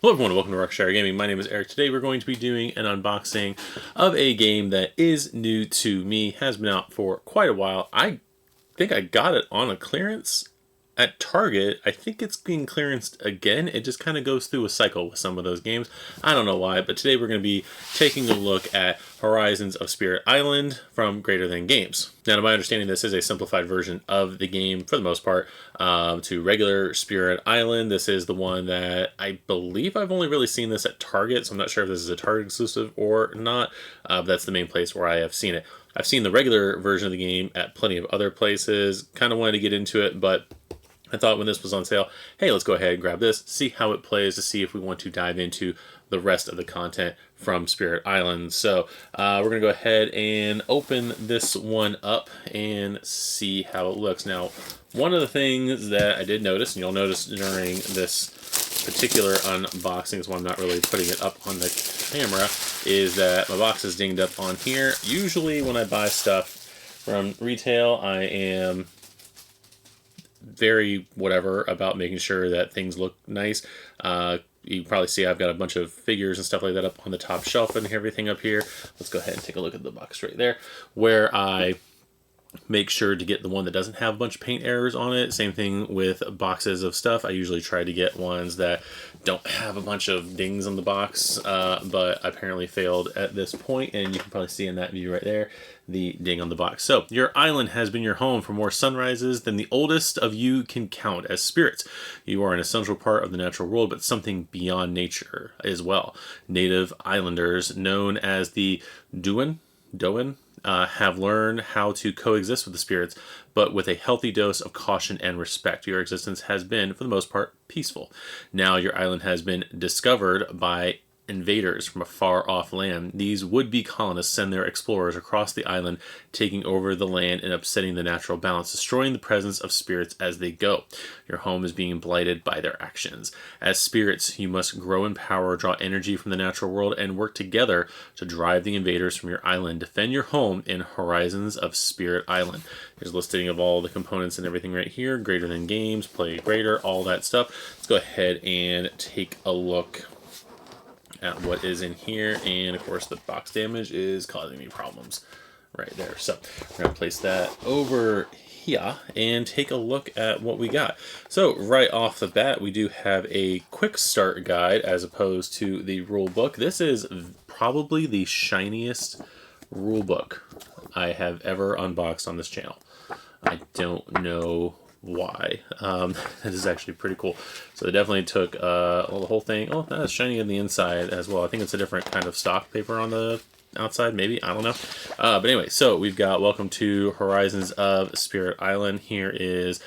Hello everyone, welcome to Rockshire Gaming. My name is Eric. Today we're going to be doing an unboxing of a game that is new to me, has been out for quite a while. I think I got it on a clearance at Target. I think it's being clearanced again. It just kind of goes through a cycle with some of those games. I don't know why, but today we're going to be taking a look at Horizons of Spirit Island from Greater Than Games. Now, to my understanding, this is a simplified version of the game, for the most part, to regular Spirit Island. This is the one that I believe I've only really seen this at Target, so I'm not sure if this is a Target exclusive or not. But that's the main place where I have seen it. I've seen the regular version of the game at plenty of other places. Kind of wanted to get into it, but I thought when this was on sale, hey, let's go ahead and grab this, see how it plays, to see if we want to dive into the rest of the content from Spirit Island. So we're going to go ahead and open this one up and see how it looks. Now, one of the things that I did notice, and you'll notice during this particular unboxing, is why I'm not really putting it up on the camera, is that my box is dinged up on here. Usually when I buy stuff from retail, I am very whatever about making sure that things look nice. You can probably see I've got a bunch of figures and stuff like that up on the top shelf and everything up here. Let's go ahead and take a look at the box right there, where I make sure to get the one that doesn't have a bunch of paint errors on it. Same thing with boxes of stuff. I usually try to get ones that don't have a bunch of dings on the box, but apparently failed at this point, and you can probably see in that view right there the ding on the box. So, your island has been your home for more sunrises than the oldest of you can count as spirits. You are an essential part of the natural world, but something beyond nature as well. Native islanders, known as the Doan, have learned how to coexist with the spirits, but with a healthy dose of caution and respect. Your existence has been, for the most part, peaceful. Now your island has been discovered by invaders from a far-off land. These would-be colonists send their explorers across the island, taking over the land and upsetting the natural balance, destroying the presence of spirits as they go. Your home is being blighted by their actions. As spirits, you must grow in power, draw energy from the natural world, and work together to drive the invaders from your island. Defend your home in Horizons of Spirit Island. There's a listing of all the components and everything right here. Greater Than Games, Play Greater, all that stuff. Let's go ahead and take a look at what is in here, and of course the box damage is causing me problems right there. So we're gonna place that over here and take a look at what we got. So right off the bat, we do have a quick start guide as opposed to the rule book. This is probably the shiniest rule book I have ever unboxed on this channel. I don't know why. That is actually pretty cool. So they definitely took the whole thing. Oh, that's shiny on the inside as well. I think it's a different kind of stock paper on the outside, maybe, I don't know. But anyway, so we've got Welcome to Horizons of Spirit Island. Here is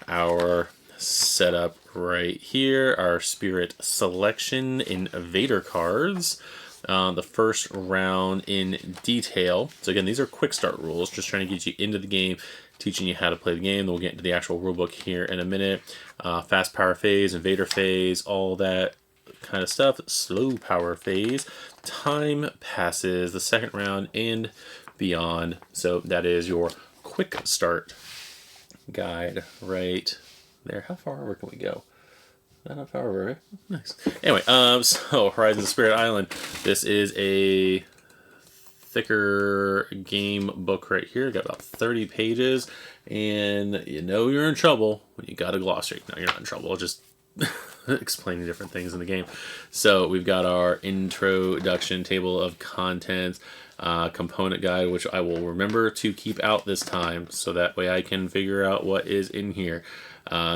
our setup right here, our Spirit Selection Invader cards. The first round in detail. So again, these are quick start rules, just trying to get you into the game, teaching you how to play the game. Then we'll get into the actual rulebook here in a minute. Fast power phase, invader phase, all that kind of stuff. Slow power phase, time passes, the second round, and beyond. So that is your quick start guide right there. How far over can we go? Not far over, right? Nice. Anyway, so Horizons of Spirit Island. This is a thicker game book right here. Got about 30 pages, and you know you're in trouble when you got a glossary. No, you're not in trouble. Just explaining different things in the game. So we've got our introduction, table of contents, component guide, which I will remember to keep out this time, so that way I can figure out what is in here.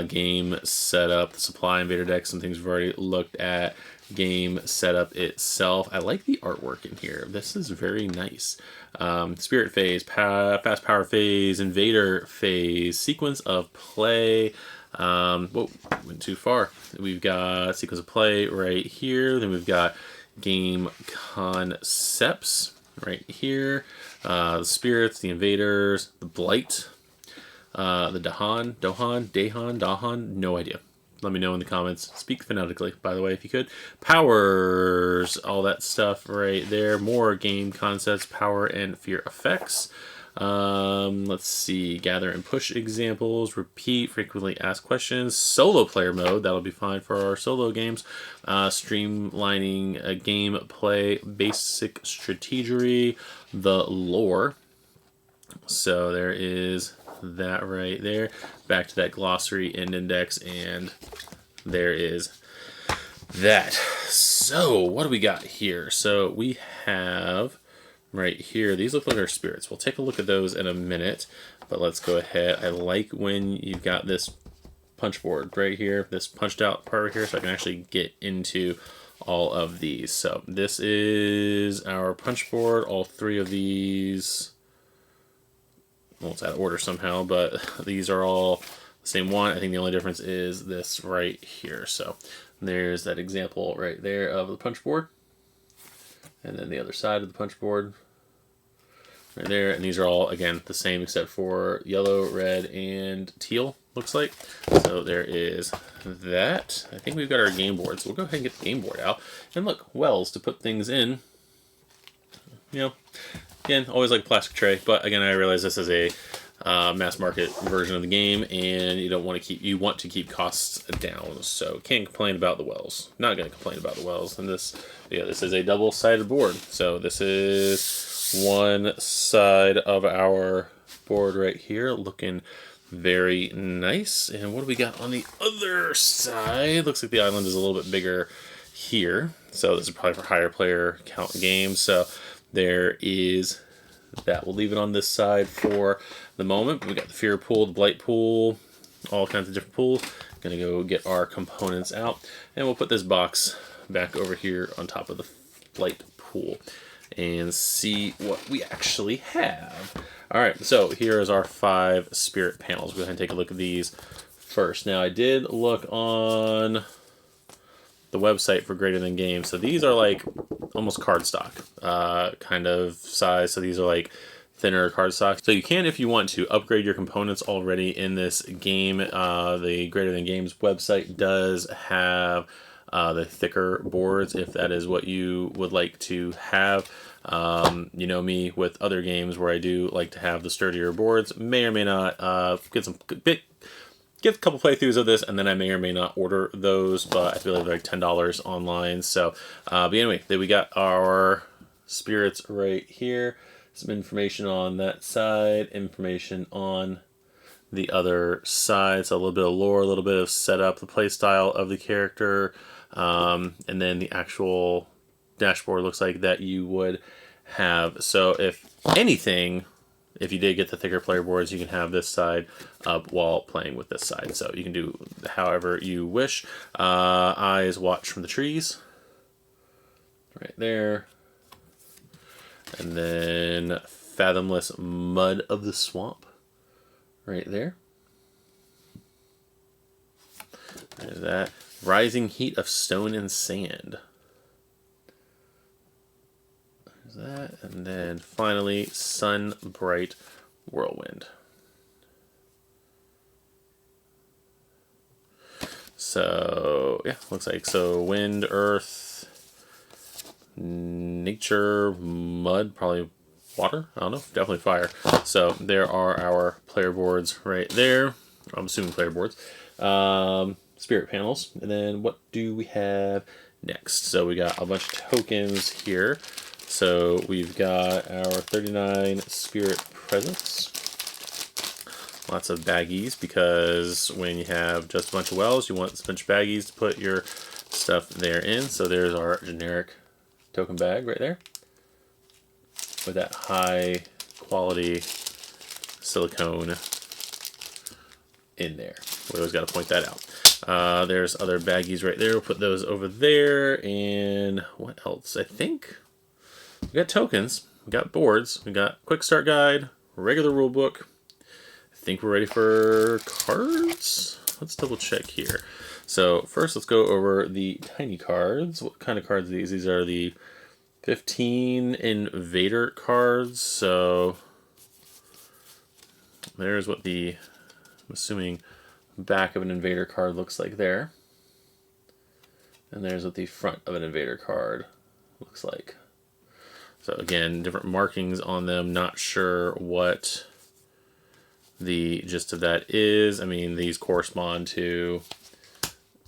Game setup, the supply invader deck, some things we've already looked at. Game setup itself. I like the artwork in here. This is very nice. Spirit phase, fast power phase, invader phase, sequence of play. Whoa, went too far. We've got sequence of play right here. Then we've got game concepts right here. The spirits, the invaders, the blight, the Dahan, no idea. Let me know in the comments. Speak phonetically, by the way, if you could. Powers, all that stuff right there. More game concepts, power and fear effects. Let's see. Gather and push examples. Repeat frequently asked questions. Solo player mode. That'll be fine for our solo games. Streamlining gameplay. Basic strategy. The lore. So there is that right there. Back to that glossary and index, and there is that. So what do we got here? So we have right here, these look like our spirits. We'll take a look at those in a minute, but let's go ahead. I like when you've got this punch board right here, this punched out part right here, so I can actually get into all of these. So this is our punch board. All three of these, well, it's out of order somehow, but these are all the same one. I think the only difference is this right here. So there's that example right there of the punch board. And then the other side of the punch board right there. And these are all, again, the same except for yellow, red, and teal, looks like. So there is that. I think we've got our game board. So we'll go ahead and get the game board out. And look, wells to put things in. You know, again, always like a plastic tray. But again, I realize this is a mass market version of the game, and you want to keep costs down. So can't complain about the wells. Not going to complain about the wells. And this is a double-sided board. So this is one side of our board right here, looking very nice. And what do we got on the other side? Looks like the island is a little bit bigger here. So this is probably for higher player count games. So there is that. We'll leave it on this side for the moment. We got the fear pool, the blight pool, all kinds of different pools. Gonna go get our components out, and we'll put this box back over here on top of the blight pool and see what we actually have. All right, so here is our 5 spirit panels. We'll go ahead and take a look at these first. Now I did look on the website for Greater Than Games. So these are like almost cardstock kind of size. So these are like thinner cardstock. So you can, if you want to, upgrade your components already in this game. The Greater Than Games website does have the thicker boards if that is what you would like to have. You know me with other games where I do like to have the sturdier boards. May or may not get a couple playthroughs of this, and then I may or may not order those, but I feel like they're like $10 online. So, but anyway, then we got our spirits right here. Some information on that side, information on the other side. So a little bit of lore, a little bit of setup, the play style of the character, and then the actual dashboard looks like that you would have. So if anything, if you did get the thicker player boards, you can have this side up while playing with this side. So you can do however you wish. Eyes watch from the trees. Right there. And then fathomless mud of the swamp. Right there. There's that. Rising heat of stone and sand. That, and then finally sun bright whirlwind. So yeah, looks like so wind, earth, nature, mud, probably water, I don't know, definitely fire. So there are our player boards right there. I'm assuming player boards. Spirit panels, and then what do we have next? So we got a bunch of tokens here. So we've got our 39 spirit presents. Lots of baggies, because when you have just a bunch of wells, you want a bunch of baggies to put your stuff there in. So there's our generic token bag right there with that high quality silicone in there. We always got to point that out. There's other baggies right there. We'll put those over there. And what else? I think we got tokens, we got boards, we got quick start guide, regular rule book. I think we're ready for cards. Let's double check here. So first, let's go over the tiny cards. What kind of cards are these? These are the 15 invader cards. So there's what the, I'm assuming, back of an invader card looks like there. And there's what the front of an invader card looks like. So again, different markings on them. Not sure what the gist of that is. I mean, these correspond to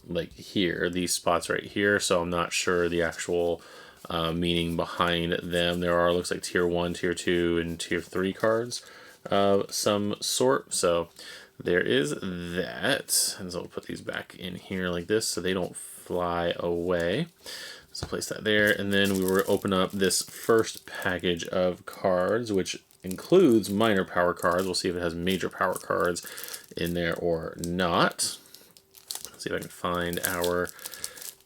like here, these spots right here. So I'm not sure the actual meaning behind them. There are, looks like tier 1, tier 2, and tier 3 cards of some sort. So there is that. And so we'll put these back in here like this so they don't fly away. So place that there, and then we will open up this first package of cards, which includes minor power cards. We'll see if it has major power cards in there or not. Let's see if I can find our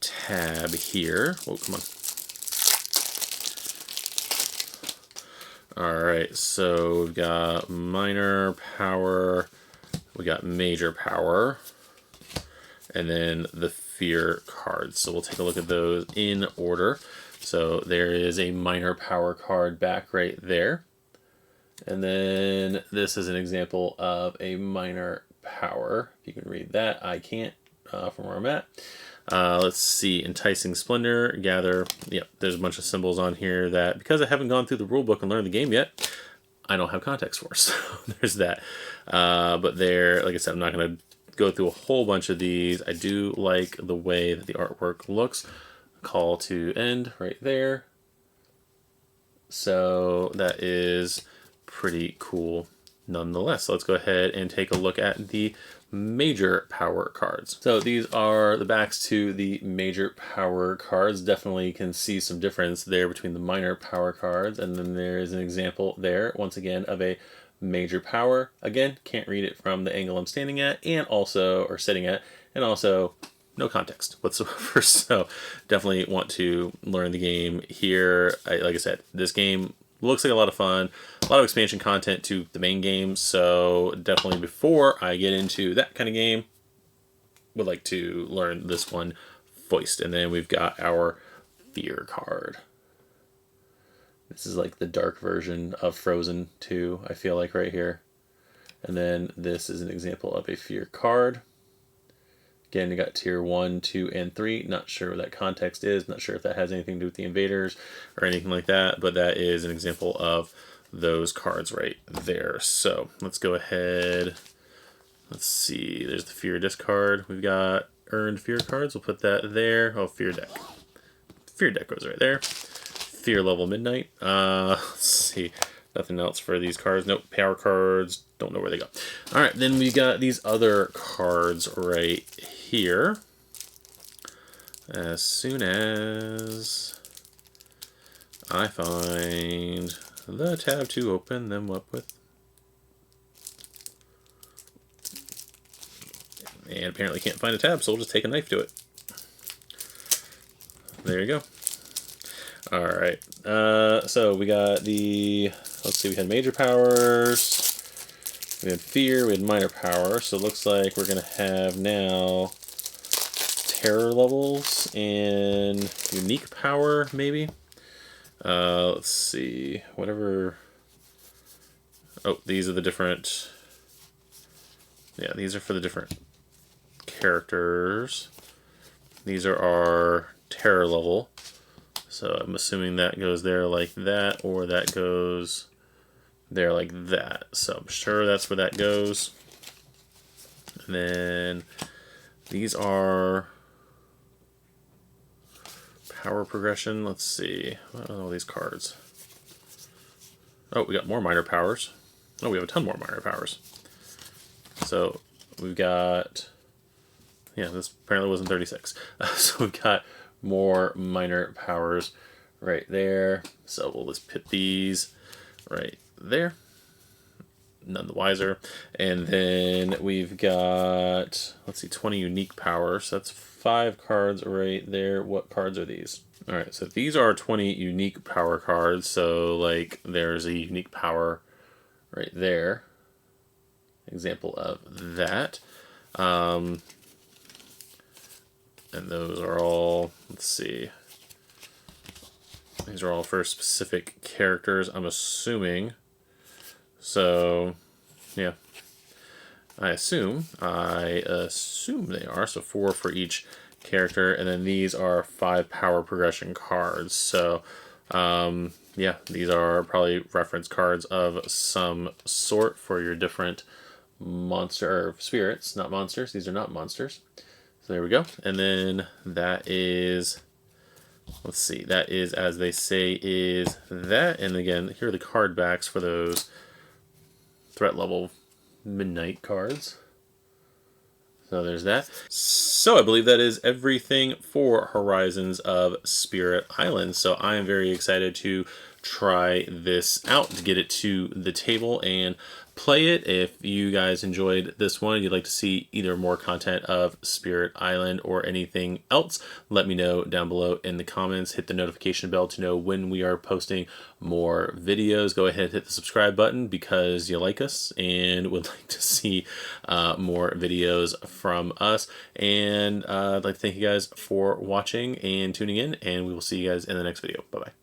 tab here. Oh, come on. Alright, so we've got minor power, we got major power, and then the fear cards. So we'll take a look at those in order. So there is a minor power card back right there. And then this is an example of a minor power. If you can read that, I can't from where I'm at. Let's see, Enticing Splendor, Gather. Yep, there's a bunch of symbols on here that, because I haven't gone through the rule book and learned the game yet, I don't have context for. So there's that. But there, like I said, I'm not going to go through a whole bunch of these. I do like the way that the artwork looks. Call to end right there. So that is pretty cool nonetheless. So let's go ahead and take a look at the major power cards. So these are the backs to the major power cards. Definitely can see some difference there between the minor power cards, and then there is an example there once again of a major power. Again, can't read it from the angle I'm standing at and also, or sitting at, and also no context whatsoever. So definitely want to learn the game here. Like I said, this game looks like a lot of fun, a lot of expansion content to the main game. So definitely before I get into that kind of game, would like to learn this one first. And then we've got our fear card. This is like the dark version of Frozen 2, I feel like right here. And then this is an example of a fear card. Again, you got tier 1, 2, and 3. Not sure what that context is. Not sure if that has anything to do with the invaders or anything like that. But that is an example of those cards right there. So let's go ahead. Let's see. There's the fear discard. We've got earned fear cards. We'll put that there. Oh, fear deck. Fear deck goes right there. Fear level midnight. Let's see. Nothing else for these cards. Nope. Power cards. Don't know where they go. All right. Then we got these other cards right here. As soon as I find the tab to open them up with. And apparently can't find a tab, so we'll just take a knife to it. There you go. All right. So we got the, let's see, we had major powers. We had fear, we had minor power, so it looks like we're going to have now terror levels and unique power, maybe? Let's see, whatever... Oh, these are the different... Yeah, these are for the different characters. These are our terror level, so I'm assuming that goes there like that, or that goes... there like that. So I'm sure that's where that goes. And then these are power progression. Let's see. What are all these cards? Oh, we got more minor powers. Oh, we have a ton more minor powers. So we've got, yeah, this apparently wasn't 36. So we've got more minor powers right there. So we'll just put these right there, none the wiser. And then we've got, let's see, 20 unique powers. So that's 5 cards right there. What cards are these? All right, so these are 20 unique power cards. So like there's a unique power right there, example of that. And those are all, let's see, these are all for specific characters, I'm assuming. So, yeah, I assume they are. So 4 for each character, and then these are 5 power progression cards. So Yeah, these are probably reference cards of some sort for your different monster or spirits, not monsters. These are not monsters. So there we go. And then that is, let's see, that is, as they say, is that. And again, here are the card backs for those threat level midnight cards. So there's that. So I believe that is everything for Horizons of Spirit Island. So I am very excited to try this out, to get it to the table and play it. If you guys enjoyed this one, you'd like to see either more content of Spirit Island or anything else, let me know down below in the comments. Hit the notification bell to know when we are posting more videos. Go ahead and hit the subscribe button because you like us and would like to see more videos from us. And I'd like to thank you guys for watching and tuning in, and we will see you guys in the next video. Bye-bye.